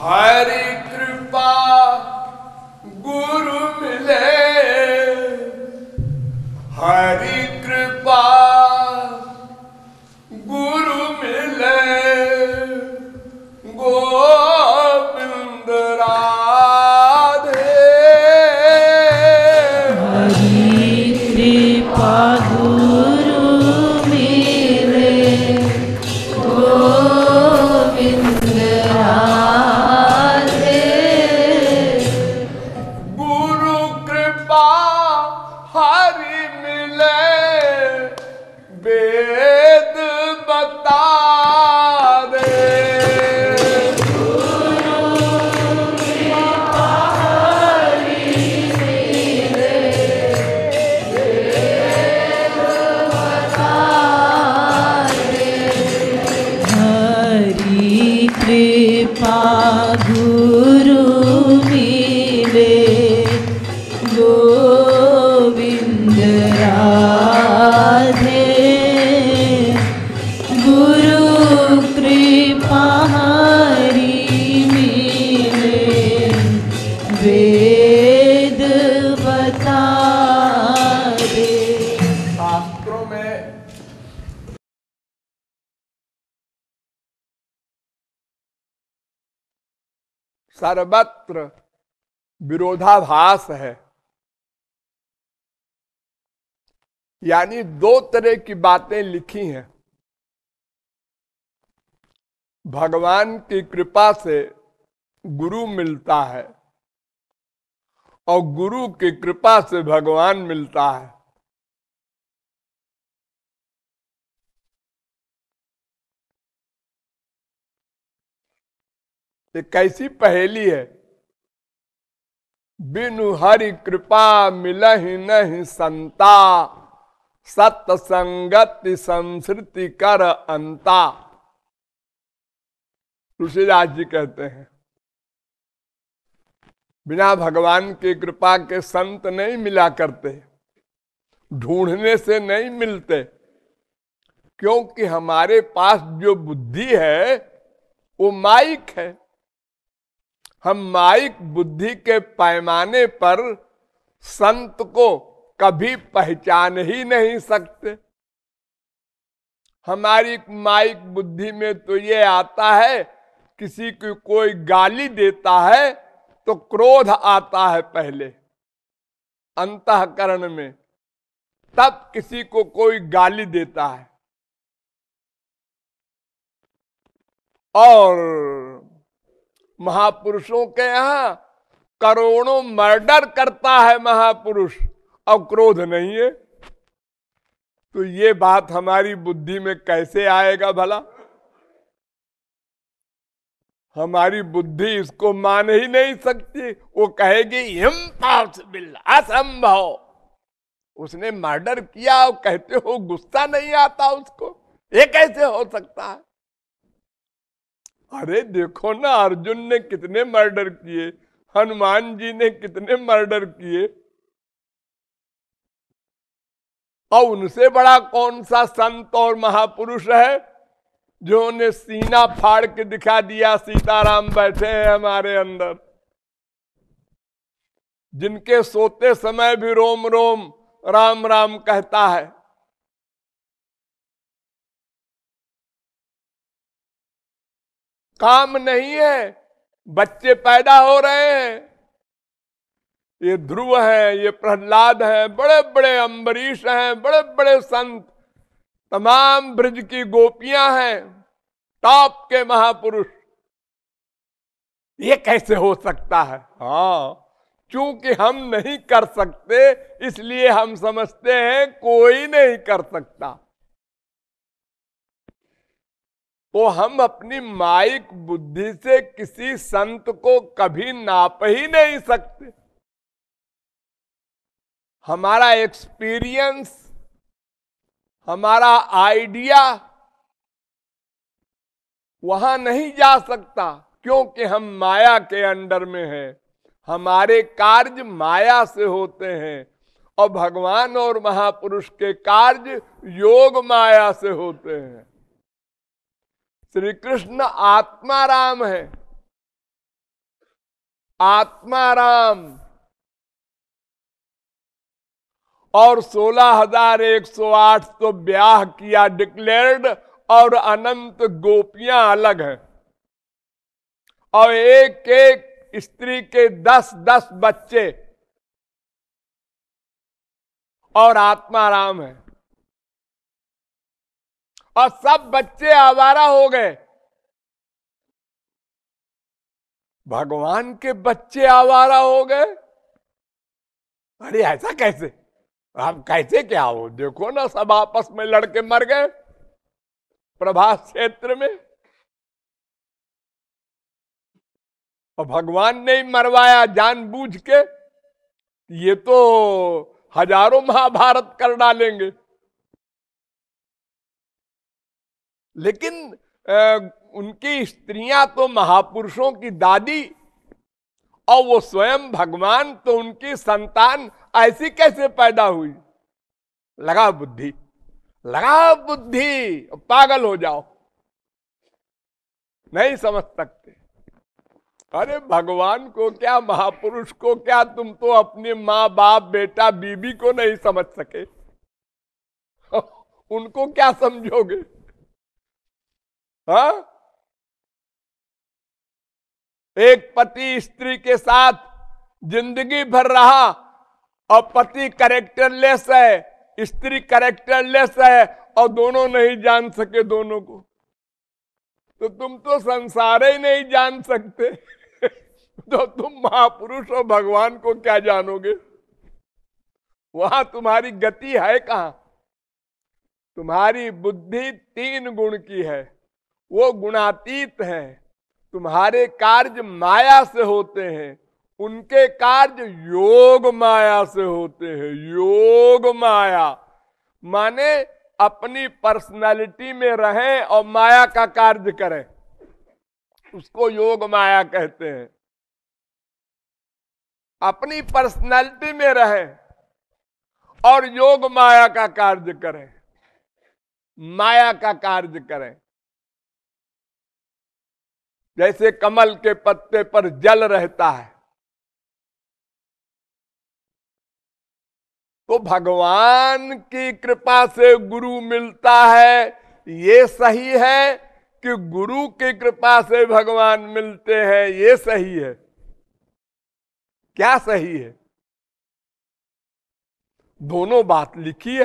हरि कृपा गुरु मिले, हरि कृपा गुरु मिले, गोविंद राधे। हरि कृपा गुरु मिले, गोविंद राधे। गुरु कृपा हरि मिले, वेद बता दे। हरि कृपा गुरु मिले, गोविंद राधे। गुरु कृपा हरि मिले, वेद बता दे। शास्त्रों में सर्वत्र विरोधाभास है, यानी दो तरह की बातें लिखी हैं। भगवान की कृपा से गुरु मिलता है और गुरु की कृपा से भगवान मिलता है। ये कैसी पहेली है। बिनु हरि कृपा मिलहि नहीं संता, सत्संगति संस्कृति कर अंता। तुलसीदास जी कहते हैं बिना भगवान की कृपा के संत नहीं मिला करते, ढूंढने से नहीं मिलते, क्योंकि हमारे पास जो बुद्धि है वो माइक है। हम माइक बुद्धि के पैमाने पर संत को कभी पहचान ही नहीं सकते। हमारी माइक बुद्धि में तो ये आता है, किसी की कोई गाली देता है तो क्रोध आता है पहले अंतःकरण में, तब किसी को कोई गाली देता है। और महापुरुषों के यहां करोड़ों मर्डर करता है महापुरुष, अब क्रोध नहीं है। तो ये बात हमारी बुद्धि में कैसे आएगा भला? हमारी बुद्धि इसको मान ही नहीं सकती। वो कहेगी इम्पॉसिबल, असंभव। उसने मर्डर किया और कहते हो गुस्सा नहीं आता उसको, ये कैसे हो सकता है? अरे देखो ना, अर्जुन ने कितने मर्डर किए, हनुमान जी ने कितने मर्डर किए, और उनसे बड़ा कौन सा संत और महापुरुष है जो ने सीना फाड़ के दिखा दिया सीताराम बैठे हैं हमारे अंदर, जिनके सोते समय भी रोम रोम राम राम कहता है। काम नहीं है, बच्चे पैदा हो रहे हैं। ये ध्रुव है, ये प्रहलाद है, बड़े बड़े अम्बरीश हैं, बड़े बड़े संत, तमाम ब्रज की गोपियां हैं, टॉप के महापुरुष। ये कैसे हो सकता है? हाँ, क्योंकि हम नहीं कर सकते इसलिए हम समझते हैं कोई नहीं कर सकता। तो हम अपनी माइक बुद्धि से किसी संत को कभी नाप ही नहीं सकते। हमारा एक्सपीरियंस, हमारा आइडिया वहां नहीं जा सकता, क्योंकि हम माया के अंडर में हैं। हमारे कार्य माया से होते हैं और भगवान और महापुरुष के कार्य योग माया से होते हैं। श्री कृष्ण आत्मा राम है, आत्माराम और 16,108 तो ब्याह किया डिक्लेयर्ड, और अनंत गोपियां अलग हैं, और एक एक स्त्री के 10-10 बच्चे, और आत्माराम है, और सब बच्चे आवारा हो गए। भगवान के बच्चे आवारा हो गए? अरे ऐसा कैसे? आप कैसे क्या हो? देखो ना, सब आपस में लड़के मर गए प्रभास क्षेत्र में, और भगवान ने ही मरवाया जानबूझ के। ये तो हजारों महाभारत कर डालेंगे। लेकिन उनकी स्त्रियां तो महापुरुषों की दादी, और वो स्वयं भगवान तो उनकी संतान ऐसी कैसे पैदा हुई? लगा बुद्धि, लगा बुद्धि, पागल हो जाओ, नहीं समझ सकते। अरे भगवान को क्या, महापुरुष को क्या, तुम तो अपने माँ बाप बेटा बीबी को नहीं समझ सके, उनको क्या समझोगे? हाँ, एक पति स्त्री के साथ जिंदगी भर रहा, और पति कैरेक्टरलेस है, स्त्री कैरेक्टरलेस है, और दोनों नहीं जान सके दोनों को, तो तुम तो संसार ही नहीं जान सकते। तो तुम महापुरुष और भगवान को क्या जानोगे? वहां तुम्हारी गति है कहां? तुम्हारी बुद्धि 3 गुण की है, वो गुणातीत है। तुम्हारे कार्य माया से होते हैं, उनके कार्य योग माया से होते हैं। योग माया माने अपनी पर्सनालिटी में रहें और माया का कार्य करें, उसको योग माया कहते हैं। अपनी पर्सनालिटी में रहें और योग माया का कार्य करें, माया का कार्य करें। जैसे कमल के पत्ते पर जल रहता है, तो भगवान की कृपा से गुरु मिलता है, ये सही है कि गुरु की कृपा से भगवान मिलते हैं, ये सही है? क्या सही है? दोनों बात लिखी है।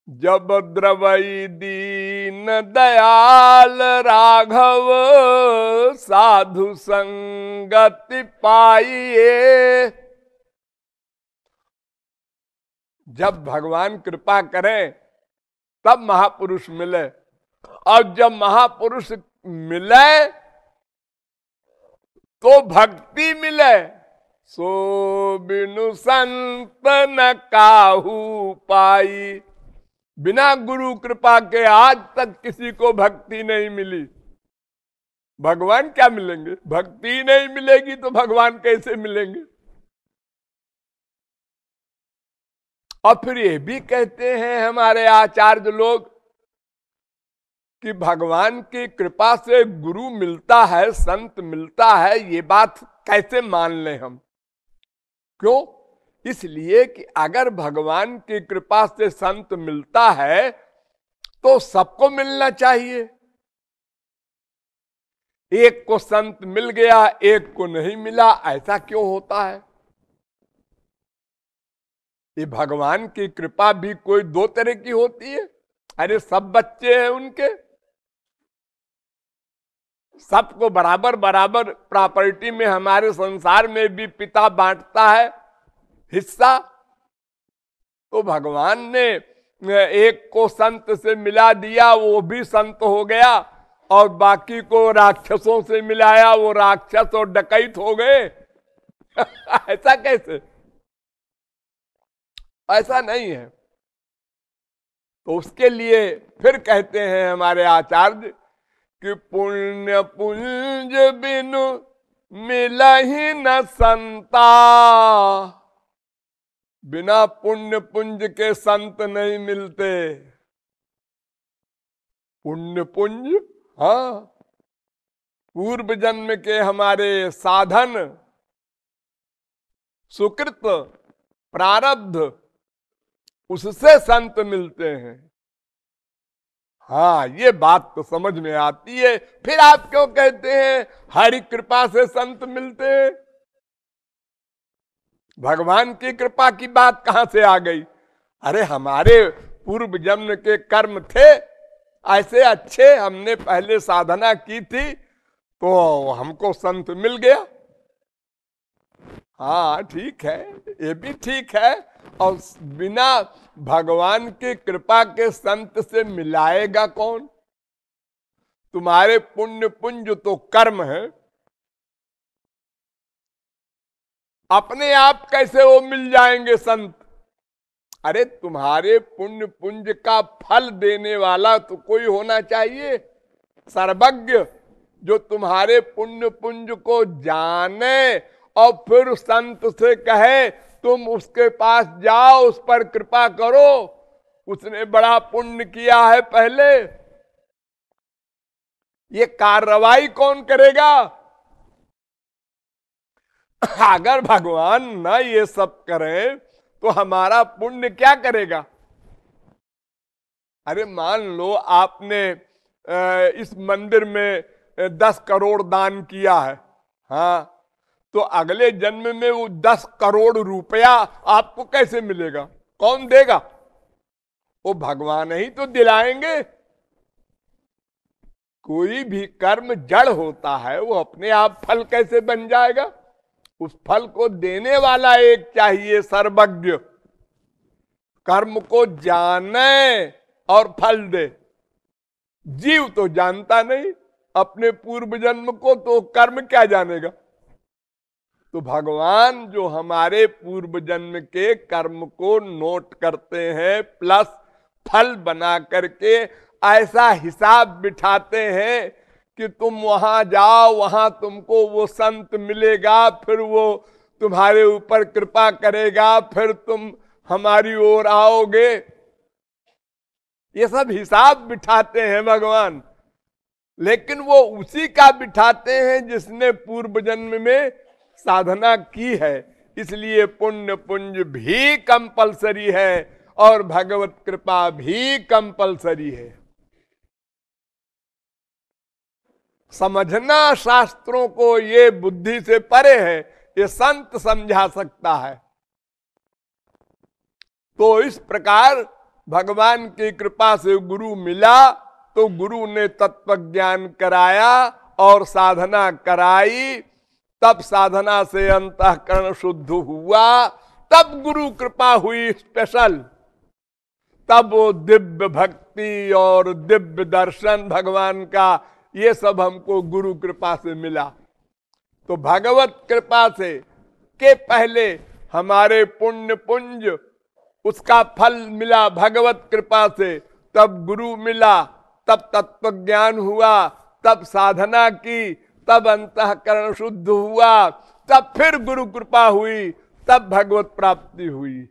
जब द्रवई दीन दयाल राघव साधु संगति पाइए। जब भगवान कृपा करें तब महापुरुष मिले, और जब महापुरुष मिले तो भक्ति मिले। सो बिनु संत न काहू पाई। बिना गुरु कृपा के आज तक किसी को भक्ति नहीं मिली। भगवान क्या मिलेंगे? भक्ति नहीं मिलेगी तो भगवान कैसे मिलेंगे? और फिर ये भी कहते हैं हमारे आचार्य लोग कि भगवान की कृपा से गुरु मिलता है, संत मिलता है। ये बात कैसे मान लें हम? क्यों? इसलिए कि अगर भगवान की कृपा से संत मिलता है तो सबको मिलना चाहिए। एक को संत मिल गया, एक को नहीं मिला, ऐसा क्यों होता है? ये भगवान की कृपा भी कोई 2 तरह की होती है? अरे सब बच्चे हैं उनके, सबको बराबर बराबर प्रॉपर्टी में हमारे संसार में भी पिता बांटता है हिस्सा। तो भगवान ने एक को संत से मिला दिया, वो भी संत हो गया, और बाकी को राक्षसों से मिलाया, वो राक्षस और डकैत हो गए। ऐसा कैसे? ऐसा नहीं है। तो उसके लिए फिर कहते हैं हमारे आचार्य कि पुण्य पुंज बिनु मिला ही न संता। बिना पुण्य पुंज के संत नहीं मिलते। पुण्य पुंज, हाँ, पूर्व जन्म के हमारे साधन, सुकृत, प्रारब्ध, उससे संत मिलते हैं। हाँ, ये बात तो समझ में आती है। फिर आप क्यों कहते हैं हरि कृपा से संत मिलते हैं? भगवान की कृपा की बात कहां से आ गई? अरे हमारे पूर्व जन्म के कर्म थे ऐसे अच्छे, हमने पहले साधना की थी तो हमको संत मिल गया। हाँ ठीक है, ये भी ठीक है। और बिना भगवान की कृपा के संत से मिलाएगा कौन? तुम्हारे पुण्य पुंज तो कर्म है, अपने आप कैसे वो मिल जाएंगे संत? अरे तुम्हारे पुण्य पुंज का फल देने वाला तो कोई होना चाहिए, सर्वज्ञ, जो तुम्हारे पुण्य पुंज को जाने और फिर संत से कहे तुम उसके पास जाओ, उस पर कृपा करो, उसने बड़ा पुण्य किया है पहले। ये कार्रवाई कौन करेगा? अगर भगवान न ये सब करें तो हमारा पुण्य क्या करेगा? अरे मान लो आपने इस मंदिर में 10 करोड़ दान किया है, हाँ, तो अगले जन्म में वो 10 करोड़ रुपया आपको कैसे मिलेगा? कौन देगा? वो भगवान ही तो दिलाएंगे। कोई भी कर्म जड़ होता है, वो अपने आप फल कैसे बन जाएगा? उस फल को देने वाला एक चाहिए, सर्वज्ञ, कर्म को जाने और फल दे। जीव तो जानता नहीं अपने पूर्व जन्म को, तो कर्म क्या जानेगा? तो भगवान जो हमारे पूर्व जन्म के कर्म को नोट करते हैं, प्लस फल बना करके ऐसा हिसाब बिठाते हैं कि तुम वहां जाओ, वहां तुमको वो संत मिलेगा, फिर वो तुम्हारे ऊपर कृपा करेगा, फिर तुम हमारी ओर आओगे। ये सब हिसाब बिठाते हैं भगवान, लेकिन वो उसी का बिठाते हैं जिसने पूर्व जन्म में साधना की है। इसलिए पुण्य पुंज भी कंपलसरी है और भगवत कृपा भी कंपलसरी है। समझना शास्त्रों को ये बुद्धि से परे है, ये संत समझा सकता है। तो इस प्रकार भगवान की कृपा से गुरु मिला, तो गुरु ने तत्व ज्ञान कराया और साधना कराई, तब साधना से अंतःकरण शुद्ध हुआ, तब गुरु कृपा हुई स्पेशल, तब वो दिव्य भक्ति और दिव्य दर्शन भगवान का, ये सब हमको गुरु कृपा से मिला। तो भगवत कृपा से के पहले हमारे पुण्य पुंज, उसका फल मिला भगवत कृपा से, तब गुरु मिला, तब तत्व ज्ञान हुआ, तब साधना की, तब अंतःकरण शुद्ध हुआ, तब फिर गुरु कृपा हुई, तब भगवत प्राप्ति हुई।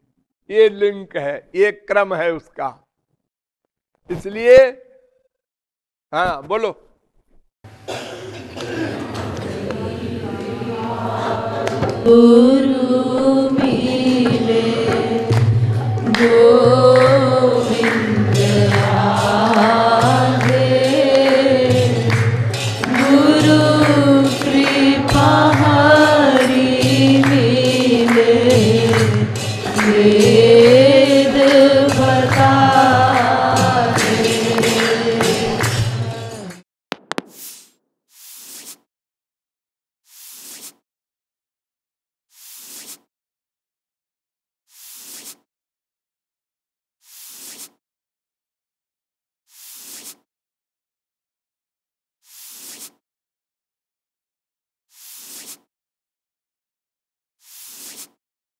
ये लिंक है, ये क्रम है उसका। इसलिए हाँ बोलो। गुरु मिले गोविंद